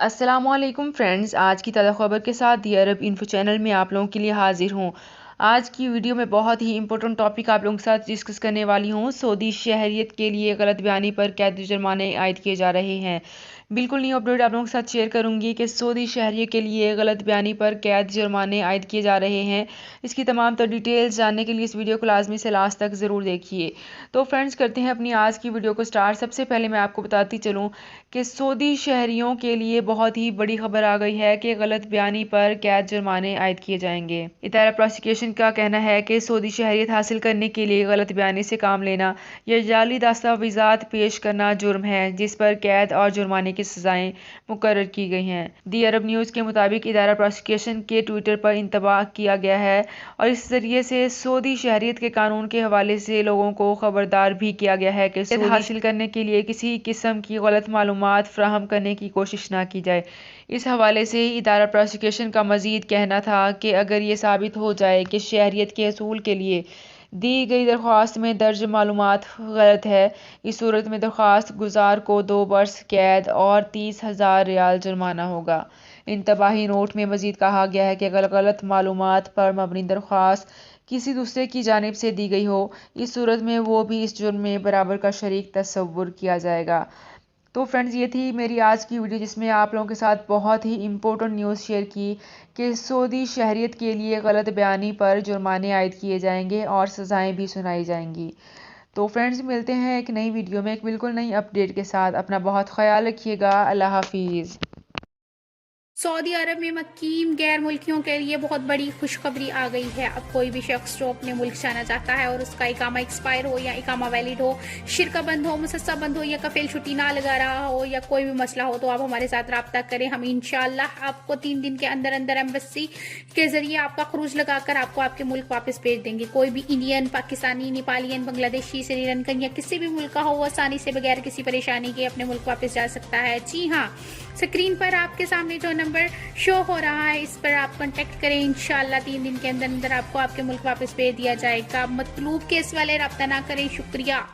अस्सलाम वालेकुम फ्रेंड्स, आज की ताज़ा खबर के साथ दी अरब इन्फो चैनल में आप लोगों के लिए हाजिर हूँ। आज की वीडियो में बहुत ही इंपॉर्टेंट टॉपिक आप लोगों के साथ डिस्कस करने वाली हूँ। सऊदी शहरियत के लिए गलत बयानी पर कैद जुर्माने आयद किए जा रहे हैं। बिल्कुल न्यू अपडेट आप लोगों के साथ शेयर करूंगी कि सऊदी शहरियों के लिए गलत बयानी पर कैद जुर्माने आयद किए जा रहे हैं। इसकी तमाम तो डिटेल्स जानने के लिए इस वीडियो को लाजमी से लास्ट तक ज़रूर देखिए। तो फ्रेंड्स, करते हैं अपनी आज की वीडियो को स्टार्ट। सबसे पहले मैं आपको बताती चलूँ कि सऊदी शहरियों के लिए बहुत ही बड़ी खबर आ गई है कि गलत बयानी पर कैद जुर्माने आयद किए जाएंगे। इदारा प्रोसिक्यूशन का कहना है कि सऊदी शहरियत हासिल करने के लिए गलत बयानी से काम लेना या जाली दस्तावेजात पेश करना जुर्म है, जिस पर कैद और जुर्माने की सजाएं मुकर्रर की गई हैं। दी अरब न्यूज़ के मुताबिक इदारा प्रोसिक्यूशन के ट्विटर पर इंतबाह किया गया है और इस जरिए से सऊदी शहरियत के कानून के हवाले से लोगों को खबरदार भी किया गया है कि सऊदी हासिल करने के लिए किसी किस्म की गलत मालूमात फ्राहम करने की कोशिश ना की जाए। इस हवाले से इदारा प्रोसिक्यूशन का मजीद कहना था कि अगर ये साबित हो जाए कि शहरियत के असूल के लिए दी गई दरख्वास्त में दर्ज मालूमात गलत है, इस सूरत में दरख्वास्त गुजार को 2 बरस कैद और 30,000 रियाल जुर्माना होगा। इंतबाही नोट में मजीद कहा गया है कि अगर गलत मालूमात पर मबनी दरख्वास्त किसी दूसरे की जानिब से दी गई हो, इस सूरत में वो भी इस जुर्म में बराबर का शरीक तस्वुर किया जाएगा। तो फ्रेंड्स, ये थी मेरी आज की वीडियो जिसमें आप लोगों के साथ बहुत ही इम्पोर्टेंट न्यूज़ शेयर की कि सऊदी शहरियत के लिए गलत बयानी पर जुर्माने आयद किए जाएंगे और सज़ाएं भी सुनाई जाएंगी। तो फ्रेंड्स, मिलते हैं एक नई वीडियो में एक बिल्कुल नई अपडेट के साथ। अपना बहुत ख्याल रखिएगा। अल्लाह हाफिज़। सऊदी अरब में मुकीम गैर मुल्कियों के लिए बहुत बड़ी खुशखबरी आ गई है। अब कोई भी शख्स जो अपने मुल्क जाना चाहता है और उसका इकामा एक्सपायर हो या इकामा वैलिड हो, शिरका बंद हो, मुसस्सा बंद हो या कफील छुट्टी ना लगा रहा हो या कोई भी मसला हो, तो आप हमारे साथ रब्ता करें। हम इंशाल्लाह आपको 3 दिन के अंदर अंदर एम्बेसी के जरिए आपका खरूज लगाकर आपको आपके मुल्क वापस भेज देंगे। कोई भी इंडियन, पाकिस्तानी, नेपालियन, बांग्लादेशी, श्रीलंकन या किसी भी मुल्क का हो, वो आसानी से बगैर किसी परेशानी के अपने मुल्क वापस जा सकता है। जी हाँ, स्क्रीन पर आपके सामने जो नंबर शो हो रहा है, इस पर आप कांटेक्ट करें। इंशाल्लाह 3 दिन के अंदर अंदर आपको आपके मुल्क वापस भेज दिया जाएगा। मतलूब केस वाले रब्ता ना करें। शुक्रिया।